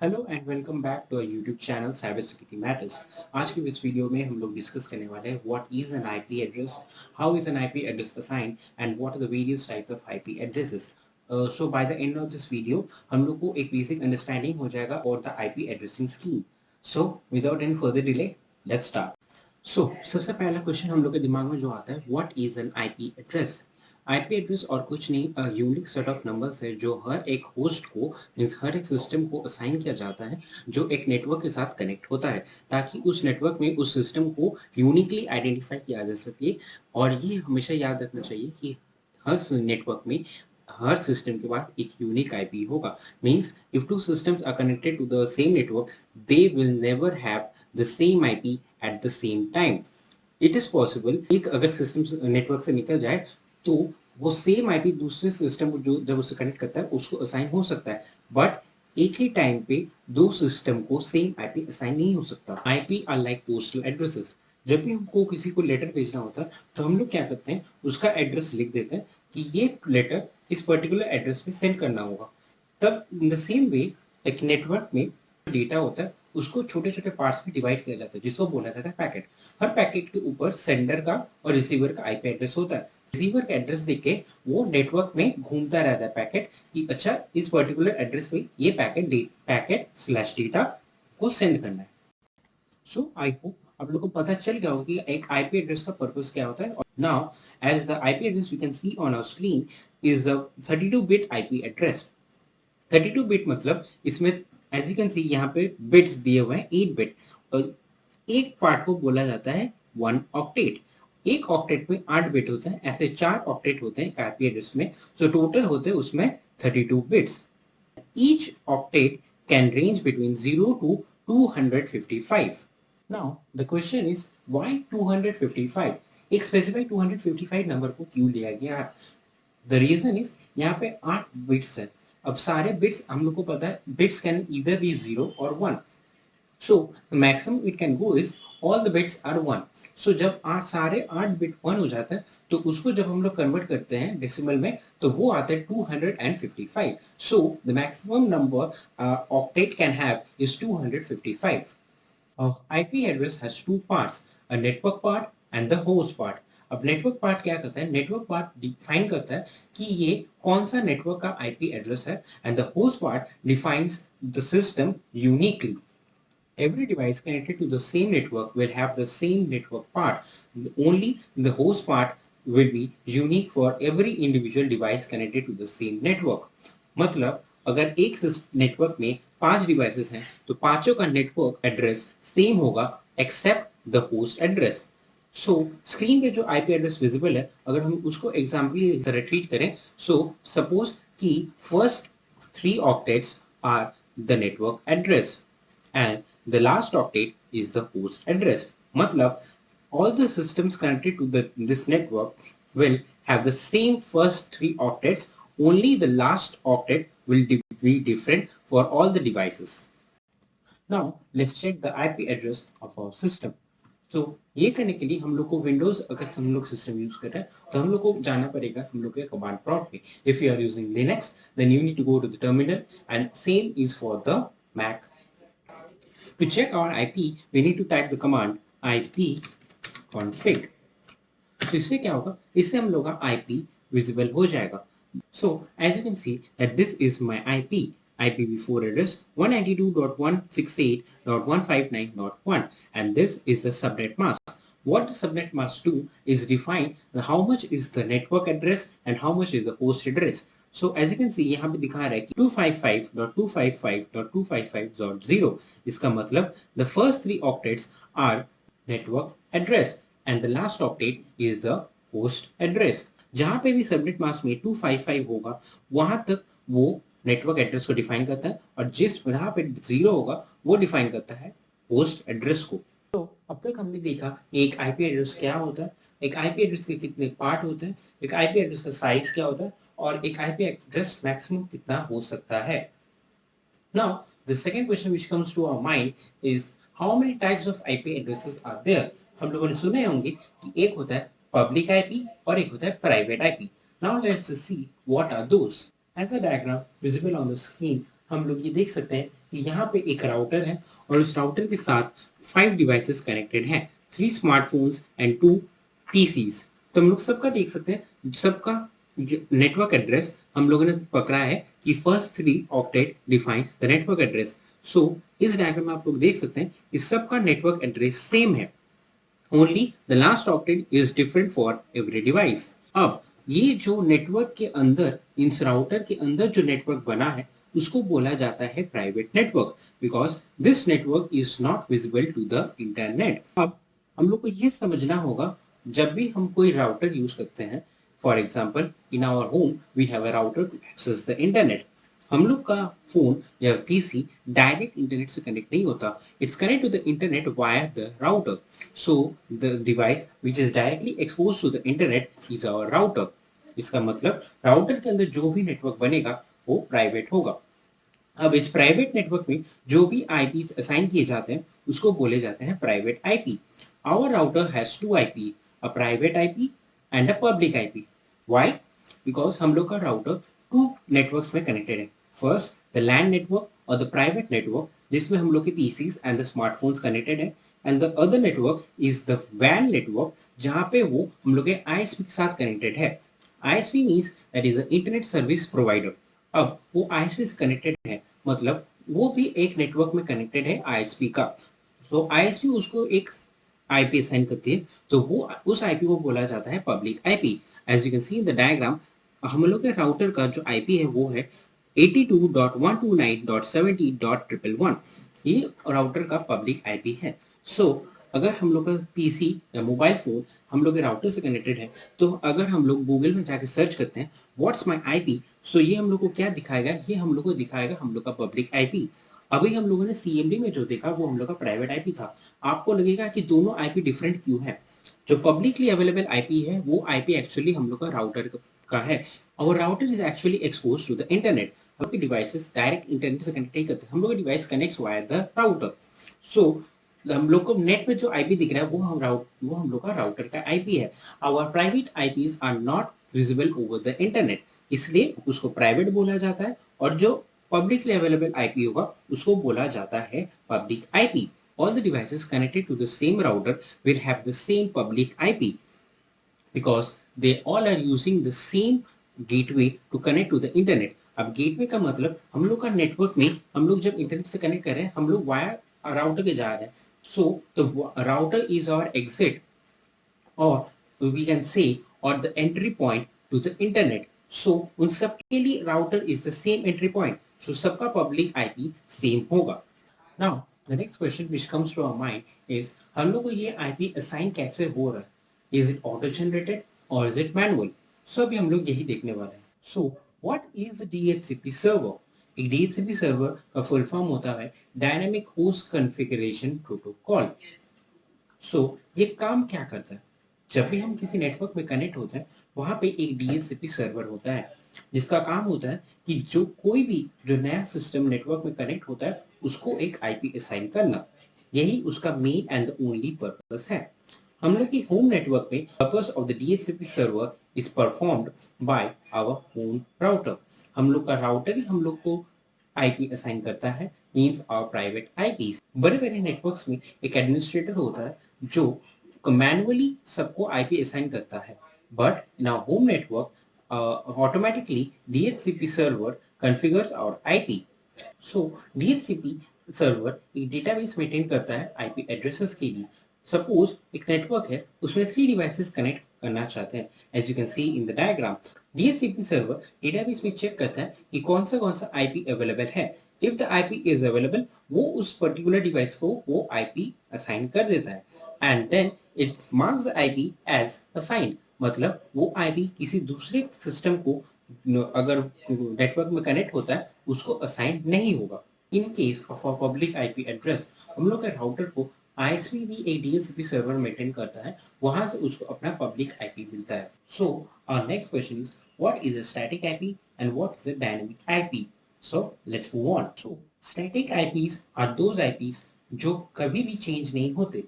Hello and welcome back to YouTube channel cyber security matters. आज की इस video में हम लोग डिस्कस करने वाले हैं what is an IP address, how is an IP address assigned and what are the various types of IP addresses. So by the end of this video हम लोग को एक बेसिक अंडरस्टैंडिंग हो जाएगा और the IP addressing scheme. So without any further delay let's start. सबसे पहला question हम लोग के दिमाग में जो आता है, what is an IP address. IP address और कुछ नहीं, यूनिक सेट ऑफ नंबर्स है जो हर एक होस्ट को मीन्स हर एक सिस्टम को असाइन किया जाता है, जो एक नेटवर्क के साथ कनेक्ट होता है ताकि उस नेटवर्क में उस सिस्टम को यूनिकली आइडेंटिफाई किया जा सके। और ये हमेशा याद रखना चाहिए कि हर नेटवर्क में हर सिस्टम के पास एक यूनिक आईपी होगा। Means if two systems are connected to the same network, they will never have the same IP at the same time. It is possible एक अगर सिस्टम नेटवर्क से निकल जाए तो वो सेम आईपी दूसरे सिस्टम को जो जब उसे कनेक्ट करता है उसको असाइन हो सकता है, बट एक ही टाइम पे दो सिस्टम को सेम आईपी असाइन नहीं हो सकता। IP are like postal addresses. जब भी हमको किसी को लेटर भेजना होता है तो हम लोग क्या करते हैं, उसका एड्रेस लिख देते हैं कि ये लेटर इस पर्टिकुलर एड्रेस पे सेंड करना होगा। तब इन द सेम वे एक नेटवर्क में डेटा होता है उसको छोटे छोटे पार्ट्स में डिवाइड किया जाता है जिसको बोला जाता है पैकेट। हर पैकेट के ऊपर सेंडर का और रिसीवर का आईपी एड्रेस होता है। रिसीवर का एड्रेस देख के वो नेटवर्क में घूमता रहता है पैकेट कि अच्छा इस पर्टिकुलर एड्रेस पे ये पैकेट स्लैश डेटा को सेंड करना है। सो आई होप आप लोग को पता चल गया होगा कि एक आईपी एड्रेस का पर्पस क्या होता है। Now as the IP address we can see on our screen is a 32 bit IP address. 32 bit मतलब इसमें एज यू कैन सी यहाँ पे बिट्स दिए हुए हैं 8 बिट। और एक पार्ट को बोला जाता है 1 ऑक्टेट। एक ऑक्टेट में 8 बिट होते हैं, ऐसे 4 ऑक्टेट होते हैं आईपी एड्रेस में। सो टोटल होते हैं उसमें 32 bits. Each octet can range between 0 to 255। Now the question is why 255? एक स्पेसिफाइड 255 नंबर को क्यों लिया गया? द रीजन इज यहाँ पे 8 बिट्स है। अब सारे बिट्स हम लोग को पता है बिट्स कैन ईदर बी 0 और 1। So the maximum it can go is all the bits are 1। So जब सारे 8 बिट 1 हो जाता है तो उसको जब हम लोग कन्वर्ट करते हैं डेसिमल में तो वो आता है 255। सो the maximum number octet can have is 255। IP address has two parts, a network part and the host part. अब नेटवर्क पार्ट क्या करता है? नेटवर्क पार्ट डिफाइन करता है कि ये कौन सा नेटवर्क का आईपी एड्रेस है, and the host part defines the system uniquely. Every device connected to the same network will have the same network part. Only the host part will be unique for every individual device connected to the same network. मतलब अगर एक network में 5 devices हैं तो पांचों का network address same होगा except the host address. So screen पे जो आईपी एड्रेस विजिबल है, अगर हम उसको एग्जाम्पल की तरह ट्रीट करें, सो सपोज कि first 3 octets are the network address and the last octet is the host address. मतलब all the systems connected to this network will have the same first 3 octets, only the last octet will be different for all the devices. Now let's check the IP address of our system. तो ये करने के लिए हम लोग को Windows अगर हम लोग सिस्टम यूज कर रहे हैं तो हम लोग को जाना पड़ेगा हम लोग के कमांड प्रॉम्प्ट में। If you are using Linux then you need to go to the terminal and same is for the Mac. To check our IP, we need to type the command ipconfig. तो इससे क्या होगा? इससे हम लोग का IP visible हो जाएगा। So as you can see that this is my IP. IPv4 address 192.168.159.1, and this is the subnet mask. What the subnet mask do is define how much is the network address and how much is the host address. So as you can see यहाँ पे दिखा रहा है कि 255.255.255.0। इसका मतलब the first 3 octets are network address and the last octet is the host address. जहाँ पे भी सबनेट मास्क में 255 होगा वहां तक वो नेटवर्क एड्रेस को डिफाइन करता है, और जिस जहाँ पे 0 होगा वो डिफाइन करता है होस्ट एड्रेस को। तो अब तक हमने देखा एक आईपी एड्रेस क्या होता है, एक आईपी एड्रेस के कितने पार्ट होते हैं, एक आईपी एड्रेस का साइज क्या होता है, और एक आईपी एड्रेस मैक्सिमम कितना हो सकता है। Now the second question which comes to our mind is how many types of IP addresses are there? हम लोगों ने सुने होंगे कि एक होता है पब्लिक आईपी और एक होता है private IP. Now let's see what are those. As the diagram visible on the screen, हम लोग ये देख सकते हैं कि यहाँ पे एक राउटर है और उस राउटर के साथ 5 डिवाइसेस कनेक्टेड हैं, 3 स्मार्टफोन्स एंड 2 पीसीज। तो हम लोग सबका देख सकते हैं, सबका नेटवर्क एड्रेस हम लोगों ने पकड़ा है कि first 3 octet defines the network address. So इस डायग्राम में आप लोग देख सकते हैं कि सबका नेटवर्क एड्रेस सेम है, only the last octet is different for every device. अब ये जो नेटवर्क के अंदर, इस राउटर के अंदर जो नेटवर्क बना है उसको बोला जाता है private network, because this network is not visible to the internet. अब हम लोग को ये समझना होगा, जब भी हम कोई राउटर यूज करते हैं, for example in our home we have a router to access the internet. हम लोग का फोन या पीसी डायरेक्ट इंटरनेट से कनेक्ट नहीं होता, it's connect to the internet via the router. So the device which is directly expose to the internet is our router. इसका मतलब router के अंदर जो भी नेटवर्क बनेगा वो प्राइवेट होगा। अब इस प्राइवेट नेटवर्क में जो भी आईपी असाइन किए जाते हैं उसको बोले जाते हैं private IP. Our router has 2 IP, a private IP and a public IP. Why? Because हम लोग का राउटर 2 नेटवर्क्स में कनेक्टेड है। फर्स्ट द लैन नेटवर्क और द प्राइवेट नेटवर्क, जिसमें हम लोग के PCs and the smartphones connected है, and the other network is the वैन नेटवर्क, जहां पे वो हम लोग के आईएसपी के साथ कनेक्टेड है। ISP means that is the internet service provider. अब वो आईएसपी से कनेक्टेड है, मतलब वो भी एक नेटवर्क में कनेक्टेड है आईएसपी का। तो आईएसपी उसको एक आईपी असाइन करती है, तो वो उस आईपी को बोला जाता है public IP. As you can see in the diagram, हम लोग के राउटर का जो आईपी है वो है 82.129.70.111। ये राउटर का पब्लिक आईपी है। सो अगर हम लोग का पीसी या मोबाइल फोन हम लोग के राउटर से कनेक्टेड है, तो अगर हम लोग गूगल में जाके सर्च करते हैं व्हाट्स माय आईपी, सो ये हम लोग को क्या दिखाएगा, ये हम लोग को दिखाएगा हम लोग का पब्लिक आईपी। अभी हम लोगों ने सीएमडी में जो देखा वो हम लोग का प्राइवेट आईपी था। आपको लगेगा कि दोनों आईपी डिफरेंट क्यों है। जो पब्लिकली अवेलेबल आईपी है वो आईपी एक्चुअली हम लोग का राउटर का है। और router is actually expose to the internet. हम लोग के डिवाइसेस डायरेक्ट इंटरनेट से कनेक्ट नहीं करते, हम लोग का device connects via the router. So हम लोग को नेट पे जो आईपी दिख रहा है वो हम लोग का राउटर का आईपी है। Our private IPs are not visible over the internet, इसलिए उसको प्राइवेट बोला जाता है। और जो पब्लिकली अवेलेबल आईपी होगा उसको बोला जाता है public IP. All the devices connected to the same router will have the same public IP because they all are using the same gateway to connect to the internet. अब gateway का मतलब हम लोग का नेटवर्क में हम लोग जब इंटरनेट से कनेक्ट कर रहे हैं हम लोग वाया राउटर के जा रहे हैं। So the router is our exit, और वी कैन से और the entry point to the internet. So उन सब के लिए router is the same entry point, so सबका पब्लिक आईपी सेम होगा। Now the next question which comes to our mind is, हम लोग को ये आईपी असाइन कैसे हो रहा है? इज इट ऑटो जनरेटेड और इज इट मैनुअल? सो अभी हम लोग यही देखने वाले हैं। So what is DHCP server? एक डीएचसीपी सर्वर का फुल फॉर्म होता है डायनामिक होस्ट कॉन्फ़िगरेशन प्रोटोकॉल। सो ये काम क्या करता है? जब भी हम किसी नेटवर्क में कनेक्ट होते हैं वहां पे एक डीएचसीपी सर्वर होता है, जिसका काम होता है कि जो कोई भी जो नया सिस्टम नेटवर्क में कनेक्ट होता है उसको एक आईपी असाइन करना। यही उसका main and the only purpose है। हम लोग की होम नेटवर्क में purpose of the DHCP server is performed by our home router. हम लोग का राउटर ही हम लोग को आईपी असाइन करता है, मींस आवर प्राइवेट आईपीस। बड़े बड़े नेटवर्क्स में एक एडमिनिस्ट्रेटर होता है जो मैनुअली सबको आईपी असाइन करता है, but in our home network automatically DHCP server configures our IP. So DHCP server एक डेटाबेस मेंटेन करता है आईपी एड्रेसेस के लिए। सपोज एक नेटवर्क है उसमें 3 डिवाइसेस कनेक्ट करना चाहते हैं। As you can see in the diagram, DHCP server database में चेक करता है कि कौन सा आईपी अवेलेबल है। If the IP is available वो उस पर्टिकुलर डिवाइस को वो आईपी असाइन कर देता है, and then it marks the IP as assigned. मतलब वो आईपी किसी दूसरे सिस्टम को अगर नेटवर्क में कनेक्ट होता है उसको असाइन नहीं होगा। In case of a public IP address, हम लोग के राउटर को आईएसपी भी एक डीएचसीपी सर्वर मेंटेन करता है, वहां से उसको अपना पब्लिक आईपी मिलता है। So our next question is, what is a static IP and what is a dynamic IP? So let's move on. So static IPs are those IPs जो कभी भी चेंज नहीं होते।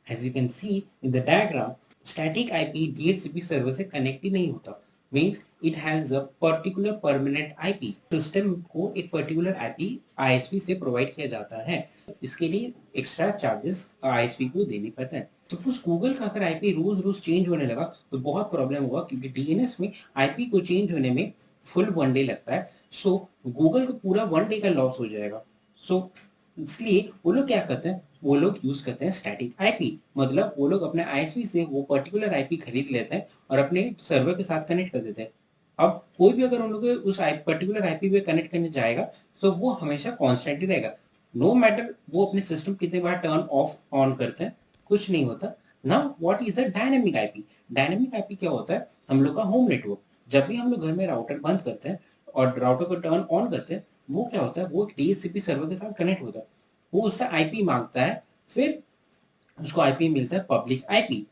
As you can see in the diagram, static IP DHCP server से connect ही नहीं होता। Means it has a particular permanent IP. System को एक पर्टिकुलर आईपी आईएसपी से प्रोवाइड किया जाता है। इसके लिए एक्स्ट्रा चार्जेस आईएसपी को देने पड़ते हैं। सपोज गूगल का अगर आईपी रोज रोज चेंज होने लगा तो बहुत प्रॉब्लम होगा, क्योंकि डीएनएस में आईपी को चेंज होने में फुल 1 डे लगता है। सो गूगल को पूरा 1 डे का लॉस हो जाएगा। सो इसलिए वो लोग क्या करते हैं, वो लोग यूज करते हैं स्टैटिक आईपी। मतलब वो लोग अपने आईएसपी से वो पर्टिकुलर आईपी खरीद लेते हैं और अपने सर्वर के साथ कनेक्ट कर देते हैं। अब कोई भी अगर उन लोग उस पर्टिकुलर आईपी पे कनेक्ट करने जाएगा तो वो हमेशा कॉन्स्टेंट ही रहेगा। नो मैटर वो अपने सिस्टम कितने बार टर्न ऑफ ऑन करते हैं, कुछ नहीं होता। Now what is the dynamic IP? Dynamic IP क्या होता है? हम लोग का होम नेटवर्क। जब भी हम लोग घर में राउटर बंद करते हैं और राउटर को टर्न ऑन करते हैं, वो क्या होता है, वो एक डीएचसीपी सर्वर के साथ कनेक्ट होता है। वो उससे आईपी मांगता है, फिर उसको आईपी मिलता है पब्लिक आईपी।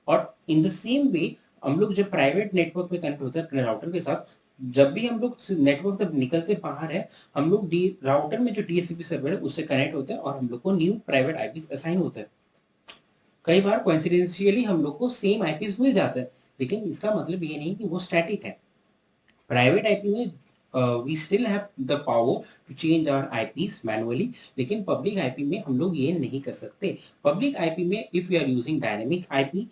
और इन द सेम वे हम लोग जब प्राइवेट नेटवर्क पे कनेक्ट होते हैं अपने राउटर के साथ, जब भी हम लोग नेटवर्क तक निकलते बाहर है, हम लोग डी राउटर में जो डीएचसीपी सर्वर है उससे कनेक्ट होते हैं और हम लोग को न्यू प्राइवेट आईपी असाइन होता है। कई बार कोइंसिडेंशियली हम लोग को सेम आईपीज मिल जाता है, लेकिन इसका मतलब ये नहीं कि वो स्टैटिक है। प्राइवेट आईपी में we still have the power to change our IPs manually, लेकिन पब्लिक आईपी में हम लोग ये नहीं कर सकते। पब्लिक आईपी में if you are using dynamic IP,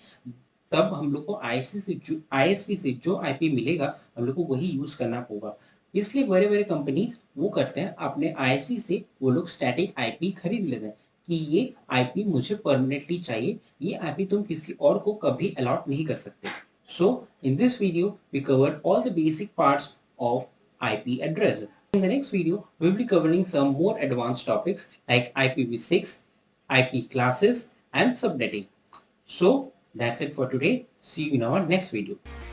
तब हम लोग को आईएसपी से जो आईपी मिलेगा हम लोग को वही यूज करना होगा। इसलिए बड़े बड़े कंपनीज वो करते हैं, अपने आईएसपी से वो लोग स्टैटिक आईपी खरीद लेते हैं कि ये आईपी मुझे परमानेंटली चाहिए, ये आईपी तुम किसी और को कभी अलॉट नहीं कर सकते। So in this video, we covered all the basic parts of IP address. In the next video, we will be covering some more advanced topics like IPv6, IP classes, and subnetting. So that's it for today. See you in our next video.